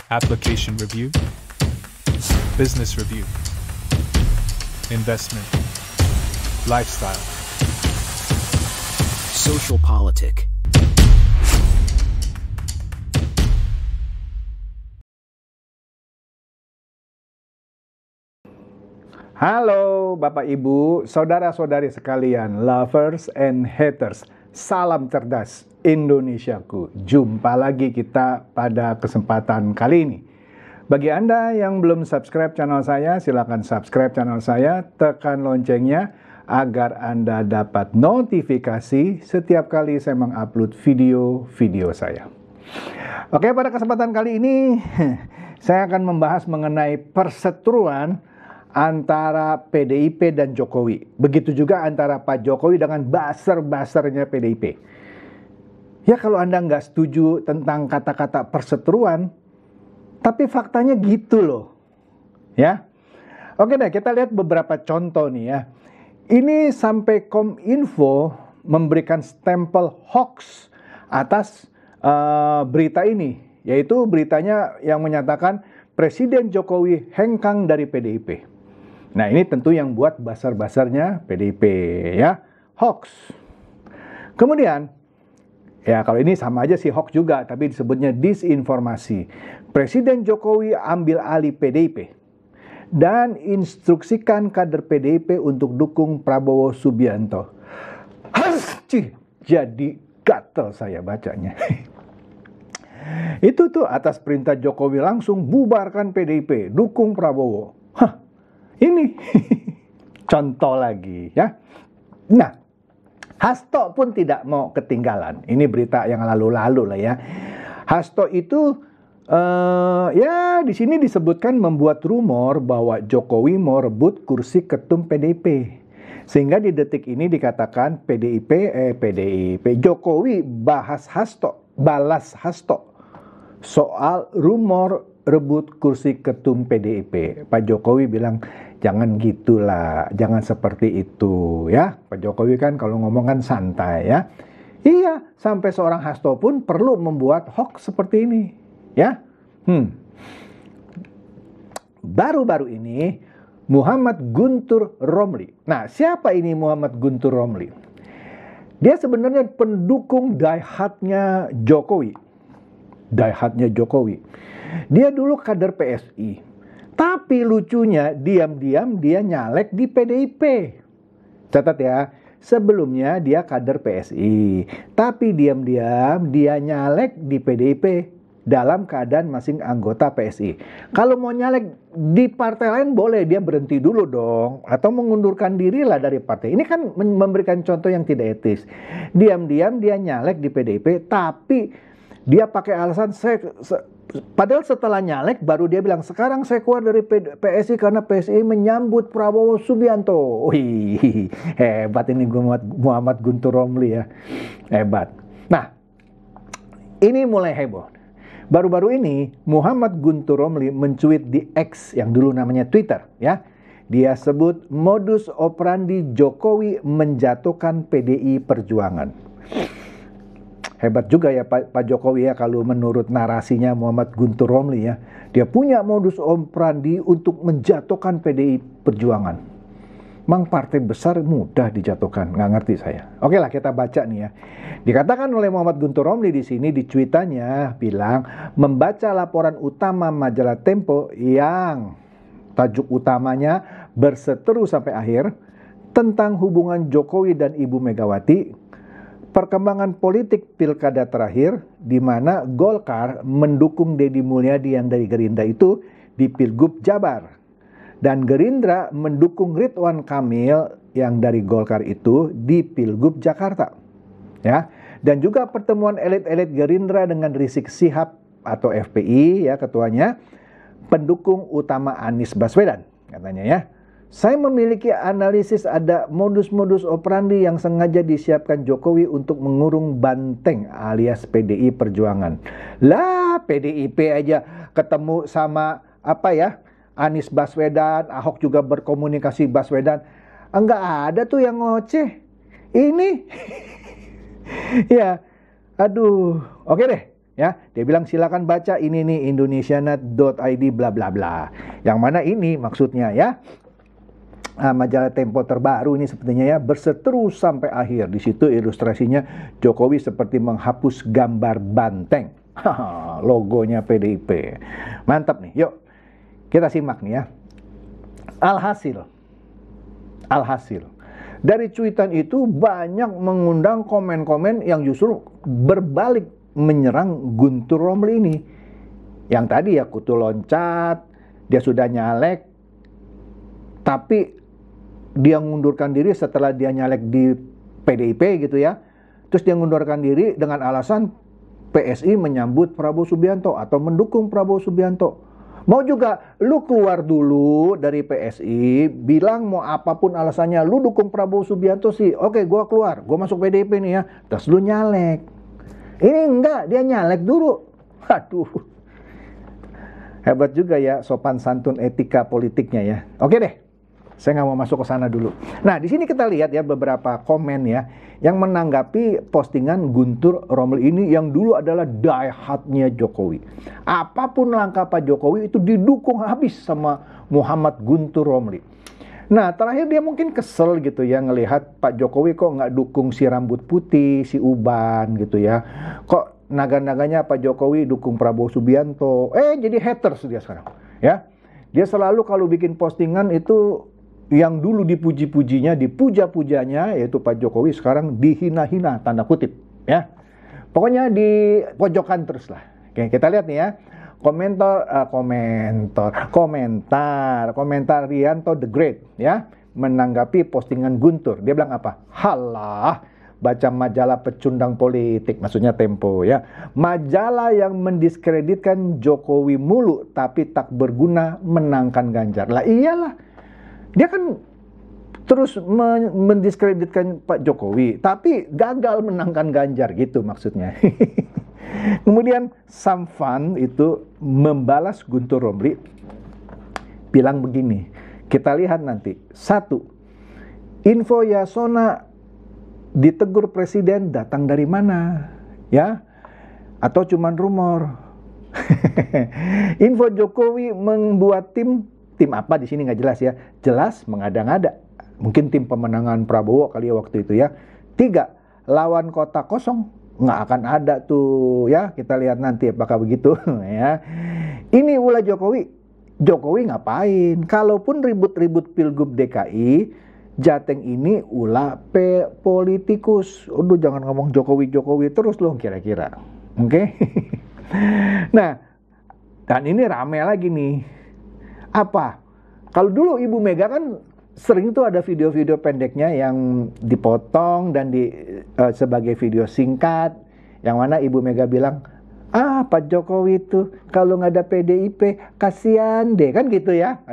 application review, business review, investment, lifestyle, social politic. Halo Bapak Ibu, saudara-saudari sekalian, lovers and haters. Salam cerdas Indonesiaku. Jumpa lagi kita pada kesempatan kali ini. Bagi Anda yang belum subscribe channel saya, silakan subscribe channel saya, tekan loncengnya agar Anda dapat notifikasi setiap kali saya mengupload video-video saya. Oke, pada kesempatan kali ini saya akan membahas mengenai perseteruan antara PDIP dan Jokowi. Begitu juga antara Pak Jokowi dengan buzzer-buzzernya PDIP. Ya, kalau Anda nggak setuju tentang kata-kata perseteruan, tapi faktanya gitu loh. Ya. Oke deh, kita lihat beberapa contoh nih ya. Ini sampai Kominfo memberikan stempel hoax atas berita ini. Yaitu beritanya yang menyatakan Presiden Jokowi hengkang dari PDIP. Nah, ini tentu yang buat buzzer-buzzernya PDIP ya, hoax. Kemudian, ya kalau ini sama aja sih hoax juga, tapi disebutnya disinformasi. Presiden Jokowi ambil alih PDIP dan instruksikan kader PDIP untuk dukung Prabowo Subianto. Jadi gatel saya bacanya. Itu tuh atas perintah Jokowi langsung bubarkan PDIP, dukung Prabowo. Ini contoh lagi ya. Nah, Hasto pun tidak mau ketinggalan. Ini berita yang lalu-lalu lah ya. Hasto itu ya di sini disebutkan membuat rumor bahwa Jokowi mau rebut kursi ketum PDIP. Sehingga di detik ini dikatakan PDIP Jokowi balas Hasto soal rumor rebut kursi ketum PDIP. Pak Jokowi bilang, jangan gitulah, jangan seperti itu ya. Pak Jokowi kan kalau ngomong kan santai ya. Iya, sampai seorang Hasto pun perlu membuat hoax seperti ini ya. Baru-baru ini Muhammad Guntur Romli. Nah, siapa ini Muhammad Guntur Romli? Dia sebenarnya pendukung die-hardnya Jokowi. Dia dulu kader PSI. Tapi lucunya diam-diam dia nyalek di PDIP. Catat ya, sebelumnya dia kader PSI. Tapi diam-diam dia nyalek di PDIP dalam keadaan masing anggota PSI. Kalau mau nyalek di partai lain boleh, dia berhenti dulu dong. Atau mengundurkan diri lah dari partai. Ini kan memberikan contoh yang tidak etis. Diam-diam dia nyalek di PDIP, tapi dia pakai alasan padahal setelah nyalek baru dia bilang sekarang saya keluar dari PSI karena PSI menyambut Prabowo Subianto. Wih, hebat ini Muhammad Guntur Romli ya. Hebat. Nah, ini mulai heboh. Baru-baru ini Muhammad Guntur Romli mencuit di X yang dulu namanya Twitter ya. Dia sebut modus operandi Jokowi menjatuhkan PDI Perjuangan. Hebat juga ya Pak Jokowi ya kalau menurut narasinya Muhammad Guntur Romli ya. Dia punya modus operandi untuk menjatuhkan PDI Perjuangan. Mang partai besar mudah dijatuhkan, nggak ngerti saya. Oke lah kita baca nih ya. Dikatakan oleh Muhammad Guntur Romli di sini di cuitannya bilang membaca laporan utama majalah Tempo yang tajuk utamanya berseteru sampai akhir tentang hubungan Jokowi dan Ibu Megawati. Perkembangan politik pilkada terakhir di mana Golkar mendukung Deddy Mulyadi yang dari Gerindra itu di Pilgub Jabar dan Gerindra mendukung Ridwan Kamil yang dari Golkar itu di Pilgub Jakarta. Ya, dan juga pertemuan elit-elit Gerindra dengan Rizik Syihab atau FPI ya ketuanya pendukung utama Anies Baswedan katanya ya. Saya memiliki analisis ada modus-modus operandi yang sengaja disiapkan Jokowi untuk mengurung banteng alias PDI Perjuangan. Lah, PDIP aja ketemu sama Anies Baswedan, Ahok juga berkomunikasi Baswedan. Enggak ada tuh yang ngoceh. Ini ya, aduh. Oke deh, Ya, dia bilang silakan baca ini nih indonesianet.id bla bla bla. Yang mana ini maksudnya ya. Majalah Tempo terbaru ini sepertinya ya, berseteru sampai akhir. Di situ ilustrasinya Jokowi seperti menghapus gambar banteng. Logonya PDIP. Mantap nih. Yuk kita simak nih ya. Alhasil dari cuitan itu banyak mengundang komen-komen yang justru berbalik menyerang Guntur Romli ini. Yang tadi ya kutu loncat, dia sudah nyalek, tapi dia mengundurkan diri setelah dia nyalek di PDIP gitu ya. Terus dia mengundurkan diri dengan alasan PSI menyambut Prabowo Subianto atau mendukung Prabowo Subianto. Mau juga lu keluar dulu dari PSI, bilang mau apapun alasannya, lu dukung Prabowo Subianto sih. Oke, gua keluar, gua masuk PDIP nih ya. Terus lu nyalek. Ini enggak, dia nyalek dulu. Aduh. Hebat juga ya sopan santun etika politiknya ya. Oke deh. Saya nggak mau masuk ke sana dulu. Nah, di sini kita lihat ya beberapa komen ya yang menanggapi postingan Guntur Romli ini yang dulu adalah die hard-nya Jokowi. Apapun langkah Pak Jokowi itu didukung habis sama Muhammad Guntur Romli. Nah, terakhir dia mungkin kesel gitu ya ngelihat Pak Jokowi kok nggak dukung si rambut putih, si uban gitu ya. Kok naga-naganya Pak Jokowi dukung Prabowo Subianto. Jadi haters dia sekarang ya. Dia selalu kalau bikin postingan itu yang dulu dipuji-pujinya, dipuja-pujanya yaitu Pak Jokowi sekarang dihina-hina tanda kutip ya. Pokoknya di pojokan terus lah. Oke, kita lihat nih ya. Komentar Rianto the Great ya menanggapi postingan Guntur. Dia bilang apa? Halah, baca majalah pecundang politik, maksudnya Tempo ya. Majalah yang mendiskreditkan Jokowi mulu tapi tak berguna menangkan Ganjar. Lah iyalah. Dia kan terus mendiskreditkan Pak Jokowi, tapi gagal menangkan Ganjar gitu maksudnya. Kemudian Samfan itu membalas Guntur Romli, bilang begini, kita lihat nanti. 1. Info Yasona ditegur presiden datang dari mana? Ya? Atau cuman rumor? Info Jokowi membuat tim apa di sini nggak jelas ya. Jelas mengada-ngada. Mungkin tim pemenangan Prabowo kali ya waktu itu ya. 3. Lawan kota kosong. Nggak akan ada tuh ya. Kita lihat nanti apakah begitu ya. Ini ulah Jokowi. Jokowi ngapain? Kalaupun ribut-ribut Pilgub DKI, Jateng ini ulah politikus. Aduh, jangan ngomong Jokowi terus loh kira-kira. Oke? Nah, dan ini rame lagi nih. Apa? Kalau dulu Ibu Mega kan sering tuh ada video-video pendeknya yang dipotong dan sebagai video singkat, yang mana Ibu Mega bilang, Pak Jokowi itu kalau nggak ada PDIP kasihan deh, kan gitu ya.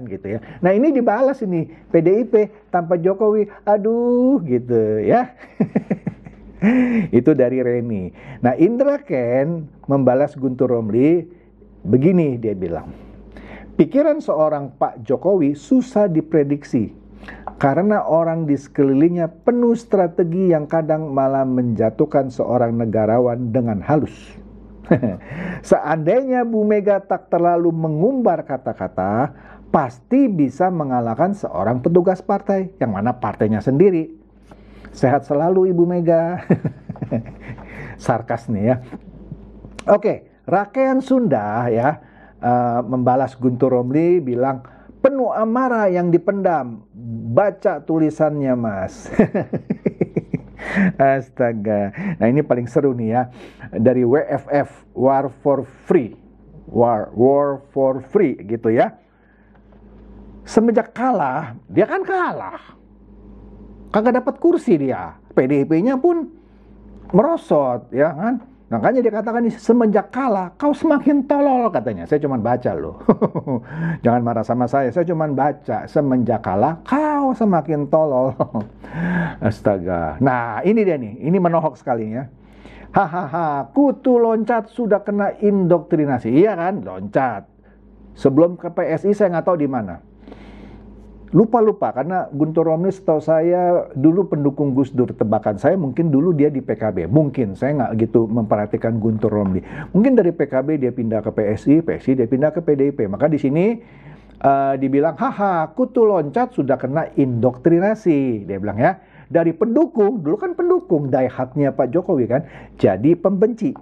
Nah ini dibalas ini, PDIP tanpa Jokowi, aduh gitu ya. Itu dari Reni. Nah Indra Ken membalas Guntur Romli begini, dia bilang, pikiran seorang Pak Jokowi susah diprediksi karena orang di sekelilingnya penuh strategi yang kadang malah menjatuhkan seorang negarawan dengan halus. Seandainya Bu Mega tak terlalu mengumbar kata-kata, pasti bisa mengalahkan seorang petugas partai, yang mana partainya sendiri. Sehat selalu Ibu Mega. Sarkas nih ya. Oke, Rakean Sunda ya membalas Guntur Romli, bilang penuh amarah yang dipendam, baca tulisannya Mas. Astaga. Nah ini paling seru nih ya, dari WFF, War for Free gitu ya. Semenjak kalah, dia kan kalah, kagak dapat kursi dia, PDIP-nya pun merosot ya kan. Makanya dia katakan semenjak kalah kau semakin tolol katanya. Saya cuma baca loh. Jangan marah sama saya cuma baca. Semenjak kalah kau semakin tolol. Astaga. Nah ini dia nih. Ini menohok sekali ya. Hahaha, kutu loncat sudah kena indoktrinasi. Iya kan, loncat. Sebelum ke PSI saya nggak tahu di mana. Lupa karena Guntur Romli setahu saya dulu pendukung Gus Dur, tebakan saya mungkin dulu dia di PKB, mungkin saya nggak gitu memperhatikan Guntur Romli. Mungkin dari PKB dia pindah ke PSI dia pindah ke PDIP. Maka di sini dibilang, haha, kutu loncat sudah kena indoktrinasi, dia bilang ya. Dari pendukung, dulu kan pendukung die-hardnya Pak Jokowi kan, jadi pembenci.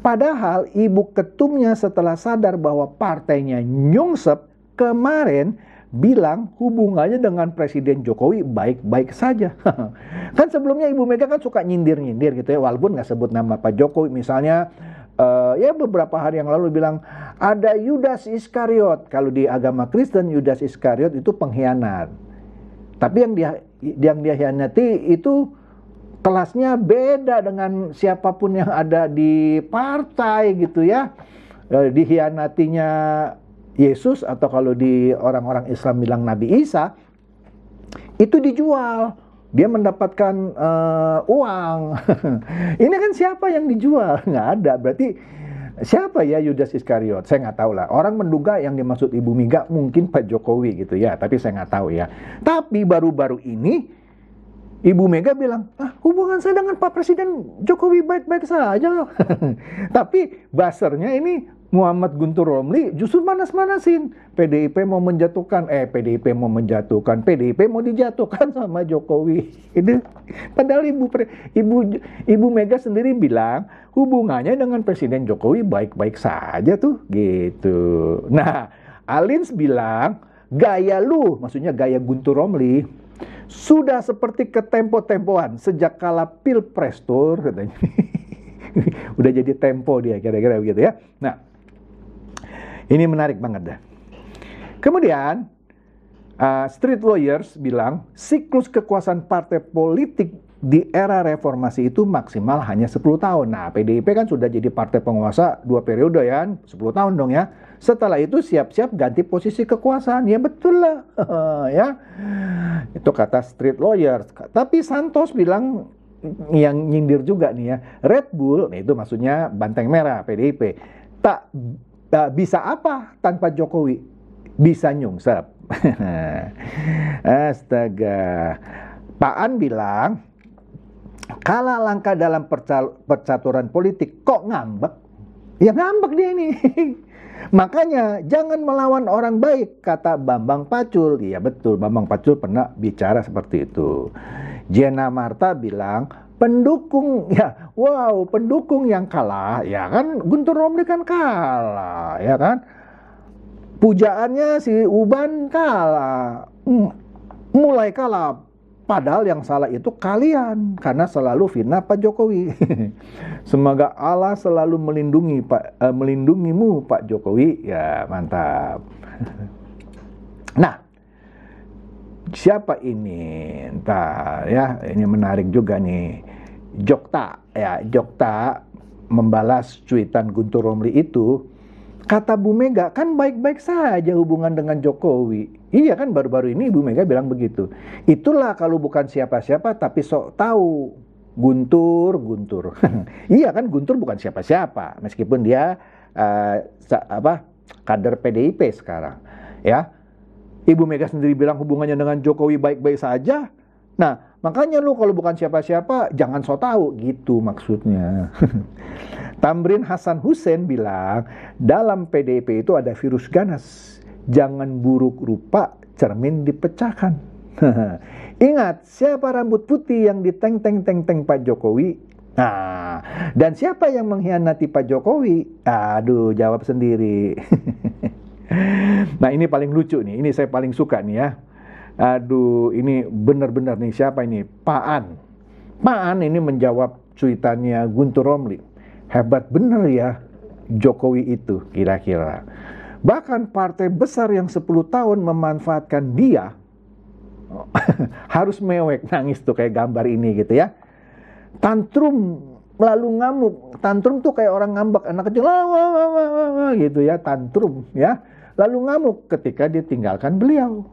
Padahal ibu ketumnya setelah sadar bahwa partainya nyungsep, kemarin bilang hubungannya dengan Presiden Jokowi baik-baik saja. Kan sebelumnya Ibu Mega kan suka nyindir-nyindir gitu ya, walaupun nggak sebut nama Pak Jokowi. Misalnya ya beberapa hari yang lalu bilang ada Yudas Iskariot. Kalau di agama Kristen Yudas Iskariot itu pengkhianat. Tapi yang dia hianati itu kelasnya beda dengan siapapun yang ada di partai gitu ya. Dihianatinya Yesus, atau kalau di orang-orang Islam bilang Nabi Isa, itu dijual. Dia mendapatkan uang. Ini kan siapa yang dijual? Nggak ada. Berarti siapa ya Yudas Iskariot? Saya nggak tahu lah. Orang menduga yang dimaksud Ibu Mega mungkin Pak Jokowi gitu ya. Tapi saya nggak tahu ya. Tapi baru-baru ini Ibu Mega bilang, hubungan saya dengan Pak Presiden Jokowi baik-baik saja loh. Tapi buzzernya ini Muhammad Guntur Romli justru manas-manasin. PDIP mau dijatuhkan sama Jokowi. Itu padahal Ibu Mega sendiri bilang hubungannya dengan Presiden Jokowi baik-baik saja tuh gitu. Nah, Alins bilang gaya lu, maksudnya gaya Guntur Romli, sudah seperti ketempo-tempoan sejak kala Pilpres tur katanya. Udah jadi tempo dia kira-kira begitu ya. Nah, ini menarik banget dah. Kemudian Street Lawyers bilang siklus kekuasaan partai politik di era reformasi itu maksimal hanya 10 tahun. Nah, PDIP kan sudah jadi partai penguasa 2 periode ya, 10 tahun dong ya. Setelah itu siap-siap ganti posisi kekuasaan. Ya betul lah. Ya. Itu kata Street Lawyers. Tapi Santos bilang, yang nyindir juga nih ya, Red Bull, nah itu maksudnya banteng merah PDIP, tak bisa apa tanpa Jokowi? Bisa nyungsep. Astaga. Pak An bilang, kalah langkah dalam percaturan politik, kok ngambek? Ya ngambek dia ini. Makanya jangan melawan orang baik, kata Bambang Pacul. Iya betul, Bambang Pacul pernah bicara seperti itu. Jena Marta bilang, pendukung yang kalah, ya kan Guntur Romli kan kalah, ya kan. Pujaannya si Uban kalah, mulai kalah. Padahal yang salah itu kalian, karena selalu fitnah Pak Jokowi. Semoga Allah selalu melindungimu Pak Jokowi. Ya mantap. Nah, siapa ini? Entah ya, ini menarik juga nih. Jokta membalas cuitan Guntur Romli itu. Kata Bu Mega, kan baik-baik saja hubungan dengan Jokowi. Iya kan, baru-baru ini Ibu Mega bilang begitu. Itulah kalau bukan siapa-siapa tapi sok tahu. Guntur. Iya kan, Guntur bukan siapa-siapa. Meskipun dia kader PDIP sekarang. Ya, Ibu Mega sendiri bilang hubungannya dengan Jokowi baik-baik saja. Nah, makanya lu kalau bukan siapa-siapa jangan sok tahu, gitu maksudnya. Tamrin Hasan Hussein bilang, dalam PDIP itu ada virus ganas. Jangan buruk rupa, cermin dipecahkan. Ingat, siapa rambut putih yang diteng-teng-teng Pak Jokowi? Nah, dan siapa yang mengkhianati Pak Jokowi? Aduh, jawab sendiri. Nah, ini paling lucu nih. Ini saya paling suka nih ya. Aduh, ini benar-benar nih, siapa ini? Pak An. Pak An ini menjawab cuitannya Guntur Romli. Hebat bener ya Jokowi itu kira-kira. Bahkan partai besar yang 10 tahun memanfaatkan dia harus mewek, nangis tuh kayak gambar ini gitu ya. Tantrum, lalu ngamuk. Tantrum tuh kayak orang ngambek, anak kecil gitu ya, tantrum ya. Lalu ngamuk ketika ditinggalkan beliau.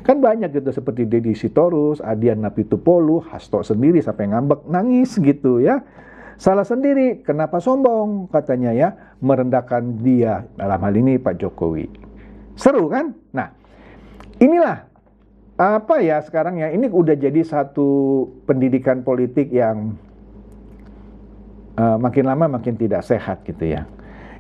Kan banyak gitu seperti Deddy Sitorus, Adian Napitupolu, Hasto sendiri sampai ngambek, nangis gitu ya. Salah sendiri, kenapa sombong katanya ya, merendahkan dia, dalam hal ini Pak Jokowi. Seru kan? Nah, inilah apa ya sekarang ya, ini udah jadi satu pendidikan politik yang makin lama makin tidak sehat gitu ya.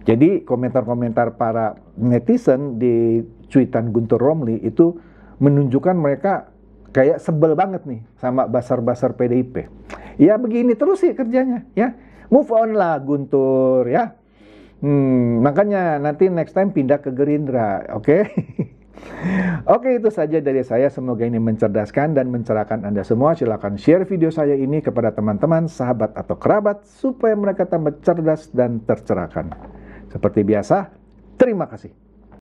Jadi komentar-komentar para netizen di cuitan Guntur Romli itu menunjukkan mereka kayak sebel banget nih sama basar-basar PDIP. Ya begini terus sih kerjanya ya. Move on lah Guntur ya. Makanya nanti next time pindah ke Gerindra, oke? Oke, itu saja dari saya. Semoga ini mencerdaskan dan mencerahkan Anda semua. Silakan share video saya ini kepada teman-teman, sahabat, atau kerabat supaya mereka tambah cerdas dan tercerahkan. Seperti biasa, terima kasih.